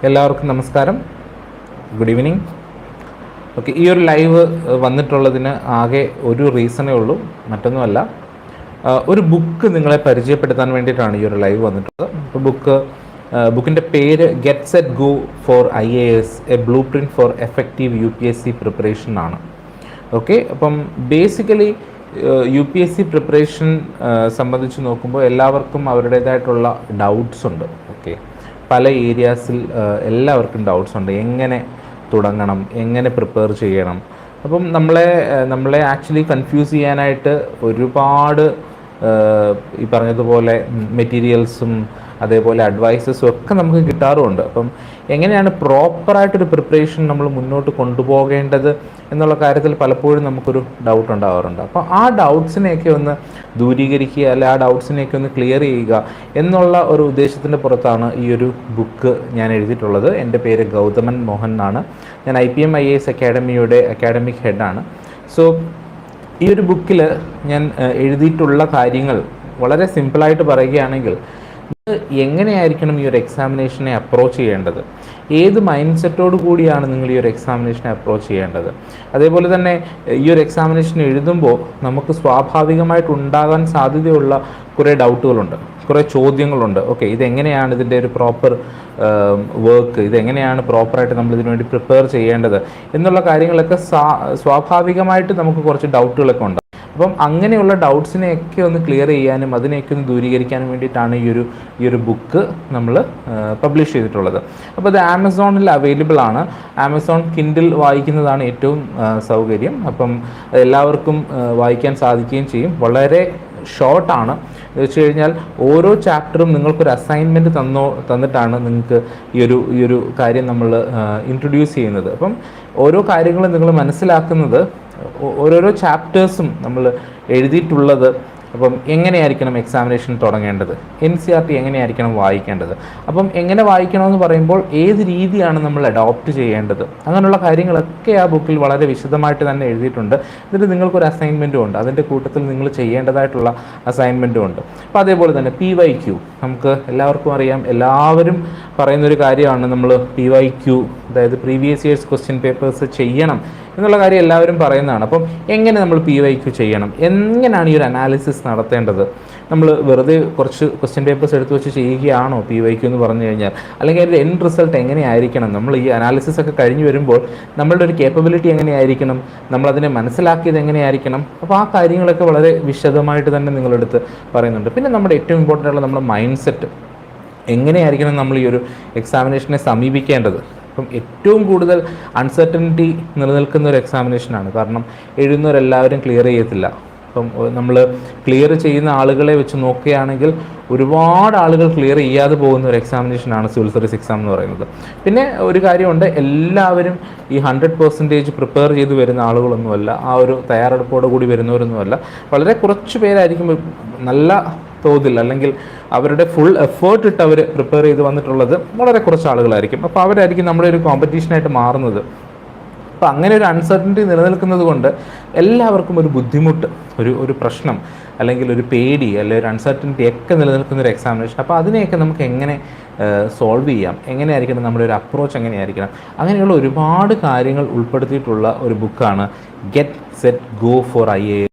എല്ലാവർക്കും നമസ്കാരം, good evening. Okay, ഈ ഒരു ലൈവ് വന്നിട്ടുള്ളതിന് ആകെ ഒരു റീസണേ ഉള്ളൂ, മറ്റൊന്നുമല്ല. ഒരു ബുക്ക് നിങ്ങളെ പരിചയപ്പെടുത്താൻ വേണ്ടിയിട്ടാണ് ഈ ഒരു ലൈവ് വന്നിട്ടുള്ളത്. അപ്പോൾ ബുക്കിൻ്റെ പേര് get set go for IAS A blue print for effective UPSC preparation ആണ്. ഓക്കെ, അപ്പം ബേസിക്കലി UPSC പ്രിപ്പറേഷൻ സംബന്ധിച്ച് നോക്കുമ്പോൾ എല്ലാവർക്കും അവരുടേതായിട്ടുള്ള ഡൗട്ട്സ് ഉണ്ട്. ഓക്കെ, പല ഏരിയാസിൽ എല്ലാവർക്കും ഡൗട്ട്സ് ഉണ്ട്. എങ്ങനെ തുടങ്ങണം, എങ്ങനെ പ്രിപ്പയർ ചെയ്യണം. അപ്പം നമ്മളെ ആക്ച്വലി കൺഫ്യൂസ് ചെയ്യാനായിട്ട് ഒരുപാട് ഈ പറഞ്ഞതുപോലെ മെറ്റീരിയൽസും അതേപോലെ അഡ്വൈസസും ഒക്കെ നമുക്ക് കിട്ടാറുമുണ്ട്. അപ്പം എങ്ങനെയാണ് പ്രോപ്പറായിട്ടൊരു പ്രിപ്പറേഷൻ നമ്മൾ മുന്നോട്ട് കൊണ്ടുപോകേണ്ടത് എന്നുള്ള കാര്യത്തിൽ പലപ്പോഴും നമുക്കൊരു ഡൗട്ട് ഉണ്ടാവാറുണ്ട്. അപ്പോൾ ആ ഡൗട്ട്സിനെയൊക്കെ ഒന്ന് ദൂരീകരിക്കുക, അല്ലെ ആ ഡൗട്ട്സിനെയൊക്കെ ഒന്ന് ക്ലിയർ ചെയ്യുക എന്നുള്ള ഒരു ഉദ്ദേശത്തിൻ്റെ പുറത്താണ് ഈ ഒരു ബുക്ക് ഞാൻ എഴുതിയിട്ടുള്ളത്. എൻ്റെ പേര് ഗൗതമൻ മോഹൻ എന്നാണ്. ഞാൻ IPM IAS അക്കാഡമിയുടെ അക്കാഡമിക് ഹെഡാണ്. സോ ഈ ഒരു ബുക്കിൽ ഞാൻ എഴുതിയിട്ടുള്ള കാര്യങ്ങൾ വളരെ സിമ്പിളായിട്ട് പറയുകയാണെങ്കിൽ, എങ്ങനെയായിരിക്കണം ഈ ഒരു എക്സാമിനേഷനെ അപ്രോച്ച് ചെയ്യേണ്ടത്, ഏത് മൈൻഡ് സെറ്റോട് കൂടിയാണ് നിങ്ങൾ ഈ ഒരു എക്സാമിനേഷനെ അപ്രോച്ച് ചെയ്യേണ്ടത്. അതേപോലെ തന്നെ ഈ ഒരു എക്സാമിനേഷൻ എഴുതുമ്പോൾ നമുക്ക് സ്വാഭാവികമായിട്ട് ഉണ്ടാകാൻ സാധ്യതയുള്ള കുറേ ഡൗട്ടുകളുണ്ട്, കുറേ ചോദ്യങ്ങളുണ്ട്. ഓക്കെ, ഇതെങ്ങനെയാണ് ഇതിൻ്റെ ഒരു പ്രോപ്പർ വർക്ക്, ഇതെങ്ങനെയാണ് പ്രോപ്പറായിട്ട് നമ്മൾ ഇതിനു വേണ്ടി പ്രിപ്പയർ ചെയ്യേണ്ടത് എന്നുള്ള കാര്യങ്ങളൊക്കെ സ്വാഭാവികമായിട്ട് നമുക്ക് കുറച്ച് ഡൗട്ടുകളൊക്കെ ഉണ്ട്. അപ്പം അങ്ങനെയുള്ള ഡൗട്ട്സിനെയൊക്കെ ഒന്ന് ക്ലിയർ ചെയ്യാനും അതിനെയൊക്കെ ഒന്ന് ദൂരീകരിക്കാനും വേണ്ടിയിട്ടാണ് ഈ ഒരു ബുക്ക് നമ്മൾ പബ്ലിഷ് ചെയ്തിട്ടുള്ളത്. അപ്പോൾ അത് ആമസോണിൽ അവൈലബിൾ ആണ്. ആമസോൺ കിൻഡിൽ വായിക്കുന്നതാണ് ഏറ്റവും സൗകര്യം. അപ്പം എല്ലാവർക്കും വായിക്കാൻ സാധിക്കുകയും ചെയ്യും. വളരെ ഷോർട്ടാണ്. എന്ന് വെച്ച് കഴിഞ്ഞാൽ ഓരോ ചാപ്റ്ററും നിങ്ങൾക്കൊരു അസൈൻമെൻറ്റ് തന്നിട്ടാണ് നിങ്ങൾക്ക് ഈ ഒരു കാര്യം നമ്മൾ ഇൻട്രൊഡ്യൂസ് ചെയ്യുന്നത്. അപ്പം ഓരോ കാര്യങ്ങളും നിങ്ങൾ മനസ്സിലാക്കുന്നത്, ഓരോരോ ചാപ്റ്റേഴ്സും നമ്മൾ എഴുതിയിട്ടുള്ളത്. അപ്പം എങ്ങനെയായിരിക്കണം എക്സാമിനേഷൻ തുടങ്ങേണ്ടത്, NCERT എങ്ങനെയായിരിക്കണം വായിക്കേണ്ടത്, അപ്പം എങ്ങനെ വായിക്കണമെന്ന് പറയുമ്പോൾ ഏത് രീതിയാണ് നമ്മൾ അഡോപ്റ്റ് ചെയ്യേണ്ടത്, അങ്ങനെയുള്ള കാര്യങ്ങളൊക്കെ ആ ബുക്കിൽ വളരെ വിശദമായിട്ട് തന്നെ എഴുതിയിട്ടുണ്ട്. എന്നിട്ട് നിങ്ങൾക്കൊരു അസൈൻമെൻറ്റും ഉണ്ട്, അതിൻ്റെ കൂട്ടത്തിൽ നിങ്ങൾ ചെയ്യേണ്ടതായിട്ടുള്ള അസൈൻമെൻറ്റും ഉണ്ട്. അപ്പോൾ അതേപോലെ തന്നെ PYQ നമുക്ക് എല്ലാവർക്കും അറിയാം, എല്ലാവരും പറയുന്നൊരു കാര്യമാണ് നമ്മൾ PYQ, അതായത് പ്രീവിയസ് ഇയേഴ്സ് ക്വസ്റ്റ്യൻ പേപ്പേഴ്സ് ചെയ്യണം എന്നുള്ള കാര്യം എല്ലാവരും പറയുന്നതാണ്. അപ്പം എങ്ങനെ നമ്മൾ PYQ ചെയ്യണം, എങ്ങനെയാണ് ഈ ഒരു അനാലിസിസ് നടത്തേണ്ടത്, നമ്മൾ വെറുതെ കുറച്ച് ക്വസ്റ്റ്യൻ പേപ്പേഴ്സ് എടുത്തു വെച്ച് ചെയ്യുകയാണോ PYQ എന്ന് പറഞ്ഞു കഴിഞ്ഞാൽ, അല്ലെങ്കിൽ അതിൻ്റെ എൻഡ് റിസൾട്ട് എങ്ങനെയായിരിക്കണം, നമ്മൾ ഈ അനാലിസിസ് ഒക്കെ കഴിഞ്ഞ് വരുമ്പോൾ നമ്മളുടെ ഒരു കേപ്പബിലിറ്റി എങ്ങനെയായിരിക്കണം, നമ്മളതിനെ മനസ്സിലാക്കിയത് എങ്ങനെയായിരിക്കണം. അപ്പോൾ ആ കാര്യങ്ങളൊക്കെ വളരെ വിശദമായിട്ട് തന്നെ നിങ്ങളെടുത്ത് പറയുന്നുണ്ട്. പിന്നെ നമ്മുടെ ഏറ്റവും ഇമ്പോർട്ടൻ്റ് ആയിട്ടുള്ള നമ്മുടെ മൈൻഡ് സെറ്റ് എങ്ങനെയായിരിക്കണം നമ്മൾ ഈ ഒരു എക്സാമിനേഷനെ സമീപിക്കേണ്ടത്. അപ്പം ഏറ്റവും കൂടുതൽ അൺസർട്ടനിറ്റി നിലനിൽക്കുന്ന ഒരു എക്സാമിനേഷനാണ്. കാരണം എഴുതുന്നവരെല്ലാവരും ക്ലിയർ ചെയ്യത്തില്ല. അപ്പം നമ്മൾ ക്ലിയർ ചെയ്യുന്ന ആളുകളെ വെച്ച് നോക്കുകയാണെങ്കിൽ ഒരുപാട് ആളുകൾ ക്ലിയർ ചെയ്യാതെ പോകുന്ന ഒരു എക്സാമിനേഷനാണ് സിവിൽ സർവീസ് എക്സാം എന്ന് പറയുന്നത്. പിന്നെ ഒരു കാര്യമുണ്ട്, എല്ലാവരും ഈ 100% പ്രിപ്പയർ ചെയ്ത് വരുന്ന ആളുകളൊന്നുമല്ല, ആ ഒരു തയ്യാറെടുപ്പോടെ കൂടി വരുന്നവരൊന്നുമല്ല. വളരെ കുറച്ച് പേരായിരിക്കും നല്ല തോതിൽ, അല്ലെങ്കിൽ അവരുടെ ഫുൾ എഫേർട്ട് ഇട്ട് അവർ പ്രിപ്പയർ ചെയ്ത് വന്നിട്ടുള്ളത് വളരെ കുറച്ച് ആളുകളായിരിക്കും. അപ്പോൾ അവരായിരിക്കും നമ്മുടെ ഒരു കോമ്പറ്റീഷനായിട്ട് മാറുന്നത്. അപ്പോൾ അങ്ങനെ ഒരു അൺസർട്ടനിറ്റി നിലനിൽക്കുന്നത് കൊണ്ട് എല്ലാവർക്കും ഒരു ബുദ്ധിമുട്ട്, ഒരു പ്രശ്നം, അല്ലെങ്കിൽ ഒരു പേടി, അല്ലെങ്കിൽ ഒരു അൺസർട്ടനിറ്റി ഒക്കെ നിലനിൽക്കുന്ന ഒരു എക്സാമിനേഷൻ. അപ്പോൾ അതിനെയൊക്കെ നമുക്ക് എങ്ങനെ സോൾവ് ചെയ്യാം, എങ്ങനെയായിരിക്കണം നമ്മുടെ ഒരു അപ്രോച്ച്, എങ്ങനെയായിരിക്കണം, അങ്ങനെയുള്ള ഒരുപാട് കാര്യങ്ങൾ ഉൾപ്പെടുത്തിയിട്ടുള്ള ഒരു ബുക്കാണ് get set go for IAS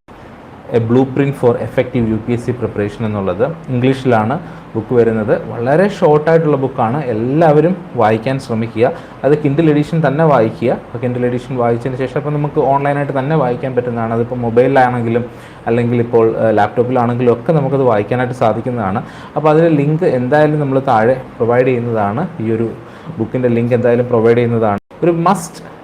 A blue print for effective UPSC preparation എന്നുള്ളത്. ഇംഗ്ലീഷിലാണ് ബുക്ക് വരുന്നത്. വളരെ ഷോർട്ടായിട്ടുള്ള ബുക്കാണ്, എല്ലാവരും വായിക്കാൻ ശ്രമിക്കുക. അത് കിൻഡിൽ എഡിഷൻ തന്നെ വായിക്കുക. അപ്പോൾ കിൻഡിൽ എഡിഷൻ വായിച്ചതിന് ശേഷം അപ്പോൾ നമുക്ക് ഓൺലൈനായിട്ട് തന്നെ വായിക്കാൻ പറ്റുന്നതാണ്. അതിപ്പോൾ മൊബൈലിലാണെങ്കിലും അല്ലെങ്കിൽ ഇപ്പോൾ ലാപ്ടോപ്പിലാണെങ്കിലും ഒക്കെ നമുക്കത് വായിക്കാനായിട്ട് സാധിക്കുന്നതാണ്. അപ്പോൾ അതിൻ്റെ ലിങ്ക് എന്തായാലും നമ്മൾ താഴെ പ്രൊവൈഡ് ചെയ്യുന്നതാണ്. ഈ ഒരു ബുക്കിൻ്റെ ലിങ്ക് എന്തായാലും പ്രൊവൈഡ് ചെയ്യുന്നതാണ്. ഒരു മസ്റ്റ്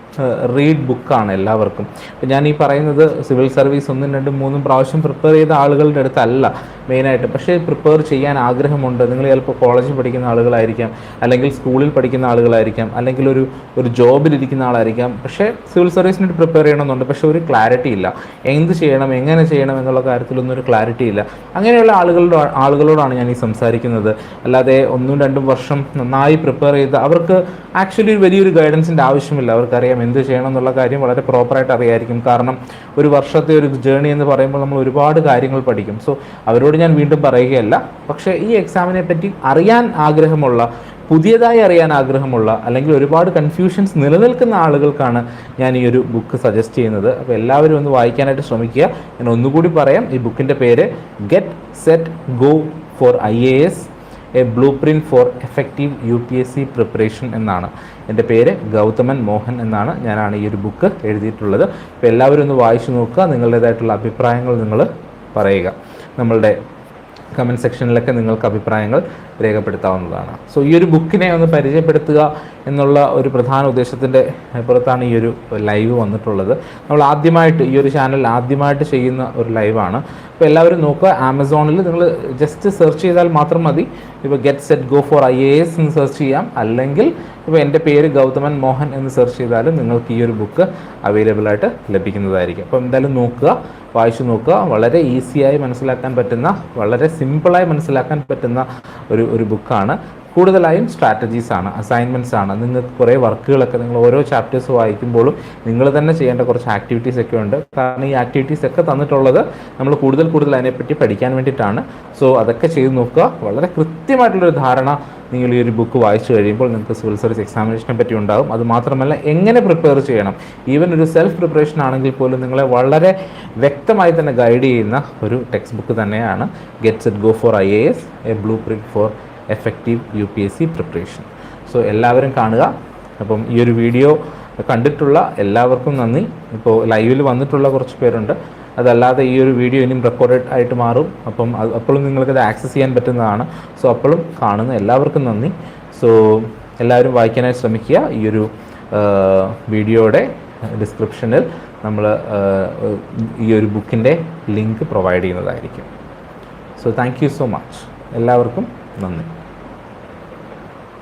റീഡ് ബുക്കാണ് എല്ലാവർക്കും. ഇപ്പം ഞാൻ ഈ പറയുന്നത് സിവിൽ സർവീസ് 1, 2, 3 പ്രാവശ്യം പ്രിപ്പയർ ചെയ്ത ആളുകളുടെ അടുത്തല്ല മെയിനായിട്ട്. പക്ഷേ പ്രിപ്പയർ ചെയ്യാൻ ആഗ്രഹമുണ്ട്. നിങ്ങൾ ചിലപ്പോൾ കോളേജിൽ പഠിക്കുന്ന ആളുകളായിരിക്കാം, അല്ലെങ്കിൽ സ്കൂളിൽ പഠിക്കുന്ന ആളുകളായിരിക്കാം, അല്ലെങ്കിൽ ഒരു ജോബിലിരിക്കുന്ന ആളായിരിക്കാം. പക്ഷേ സിവിൽ സർവീസിന് വേണ്ടി പ്രിപ്പയർ ചെയ്യണമെന്നുണ്ട്, പക്ഷേ ഒരു ക്ലാരിറ്റി ഇല്ല, എന്ത് ചെയ്യണം, എങ്ങനെ ചെയ്യണം എന്നുള്ള കാര്യത്തിലൊന്നും ഒരു ക്ലാരിറ്റി ഇല്ല. അങ്ങനെയുള്ള ആളുകളോടാണ് ഞാൻ ഈ സംസാരിക്കുന്നത്. അല്ലാതെ 1, 2 വർഷം നന്നായി പ്രിപ്പയർ ചെയ്ത് അവർക്ക് ആക്ച്വലി വലിയൊരു ഗൈഡൻസിൻ്റെ ആവശ്യമില്ല. അവർക്കറിയാം എന്ത് ചെയ്യണം എന്നുള്ള കാര്യം വളരെ പ്രോപ്പറായിട്ട് അറിയായിരിക്കും. കാരണം ഒരു വർഷത്തെ ഒരു ജേർണി എന്ന് പറയുമ്പോൾ നമ്മൾ ഒരുപാട് കാര്യങ്ങൾ പഠിക്കും. സോ അവരോട് ഞാൻ വീണ്ടും പറയുകയല്ല. പക്ഷേ ഈ എക്സാമിനെ പറ്റി അറിയാൻ ആഗ്രഹമുള്ള പുതിയതായി അറിയാൻ ആഗ്രഹമുള്ള അല്ലെങ്കിൽ ഒരുപാട് കൺഫ്യൂഷൻസ് നിലനിൽക്കുന്ന ആളുകൾക്കാണ് ഞാൻ ഈ ഒരു ബുക്ക് സജസ്റ്റ് ചെയ്യുന്നത്. അപ്പോൾ എല്ലാവരും ഒന്ന് വായിക്കാനായിട്ട് ശ്രമിക്കുക. ഞാൻ ഒന്നുകൂടി പറയാം, ഈ ബുക്കിൻ്റെ പേര് get set go for IAS A blue print for effective UPSC preparation എന്നാണ്. എൻ്റെ പേര് ഗൗതമൻ മോഹൻ എന്നാണ്. ഞാനാണ് ഈ ഒരു ബുക്ക് എഴുതിയിട്ടുള്ളത്. അപ്പോൾ എല്ലാവരും ഒന്ന് വായിച്ചു നോക്കുക. നിങ്ങളുടേതായിട്ടുള്ള അഭിപ്രായങ്ങൾ നിങ്ങൾ പറയുക. നമ്മളുടെ കമൻറ്റ് സെക്ഷനിലൊക്കെ നിങ്ങൾക്ക് അഭിപ്രായങ്ങൾ രേഖപ്പെടുത്താവുന്നതാണ്. സോ ഈ ഒരു ബുക്കിനെ ഒന്ന് പരിചയപ്പെടുത്തുക എന്നുള്ള ഒരു പ്രധാന ഉദ്ദേശത്തിൻ്റെ പുറത്താണ് ഈ ഒരു ലൈവ് വന്നിട്ടുള്ളത്. നമ്മൾ ആദ്യമായിട്ട് ഈ ഒരു ചാനൽ ആദ്യമായിട്ട് ചെയ്യുന്ന ഒരു ലൈവാണ്. അപ്പോൾ എല്ലാവരും നോക്കുക, ആമസോണിൽ നിങ്ങൾ ജസ്റ്റ് സെർച്ച് ചെയ്താൽ മാത്രം മതി. ഇപ്പോൾ get set go for IAS എന്ന് സെർച്ച് ചെയ്യാം, അല്ലെങ്കിൽ ഇപ്പോൾ എൻ്റെ പേര് ഗൗതമൻ മോഹൻ എന്ന് സെർച്ച് ചെയ്താലും നിങ്ങൾക്ക് ഈ ഒരു ബുക്ക് അവൈലബിൾ ആയിട്ട് ലഭിക്കുന്നതായിരിക്കും. അപ്പോൾ എന്തായാലും നോക്കുക, വായിച്ചു നോക്കുക. വളരെ ഈസിയായി മനസ്സിലാക്കാൻ പറ്റുന്ന, വളരെ സിമ്പിളായി മനസ്സിലാക്കാൻ പറ്റുന്ന ഒരു ബുക്കാണ്. കൂടുതലായും സ്ട്രാറ്റജീസാണ്, അസൈൻമെൻറ്റ്സ് ആണ്. നിങ്ങൾക്ക് കുറേ വർക്കുകളൊക്കെ നിങ്ങൾ ഓരോ ചാപ്റ്റേഴ്സ് വായിക്കുമ്പോഴും നിങ്ങൾ തന്നെ ചെയ്യേണ്ട കുറച്ച് ആക്ടിവിറ്റീസ് ഒക്കെ ഉണ്ട്. കാരണം ഈ ആക്ടിവിറ്റീസ് ഒക്കെ തന്നിട്ടുള്ളത് നമ്മൾ കൂടുതൽ അതിനെപ്പറ്റി പഠിക്കാൻ വേണ്ടിയിട്ടാണ്. സോ അതൊക്കെ ചെയ്ത് നോക്കുക. വളരെ കൃത്യമായിട്ടുള്ളൊരു ധാരണ നിങ്ങൾ ഈ ഒരു ബുക്ക് വായിച്ചു കഴിയുമ്പോൾ നിങ്ങൾക്ക് സിവിൽ സർവീസ് എക്സാമിനേഷനെ പറ്റി ഉണ്ടാകും. അതുമാത്രമല്ല എങ്ങനെ പ്രിപ്പയർ ചെയ്യണം, ഈവൻ ഒരു സെൽഫ് പ്രിപ്പറേഷൻ ആണെങ്കിൽ പോലും നിങ്ങളെ വളരെ വ്യക്തമായി തന്നെ ഗൈഡ് ചെയ്യുന്ന ഒരു ടെക്സ്റ്റ് ബുക്ക് തന്നെയാണ് get set go for IAS A blue print for effective UPSC preparation. So എല്ലാവരും കാണുക. അപ്പം ഈ ഒരു വീഡിയോ കണ്ടിട്ടുള്ള എല്ലാവർക്കും നന്ദി. ഇപ്പോൾ ലൈവിൽ വന്നിട്ടുള്ള കുറച്ച് പേരുണ്ട്. അതല്ലാതെ ഈ ഒരു വീഡിയോ ഇനിയും റെക്കോർഡഡ് ആയിട്ട് മാറും. അപ്പം അപ്പോഴും നിങ്ങൾക്കത് ആക്സസ് ചെയ്യാൻ പറ്റുന്നതാണ്. സോ അപ്പോഴും കാണുന്ന എല്ലാവർക്കും നന്ദി. സോ എല്ലാവരും വായിക്കാനായി ശ്രമിക്കുക. ഈ ഒരു വീഡിയോയുടെ ഡിസ്ക്രിപ്ഷനിൽ നമ്മൾ ഈ ഒരു ബുക്കിൻ്റെ ലിങ്ക് പ്രൊവൈഡ് ചെയ്യുന്നതായിരിക്കും. So thank you so much. എല്ലാവർക്കും നന്ദി.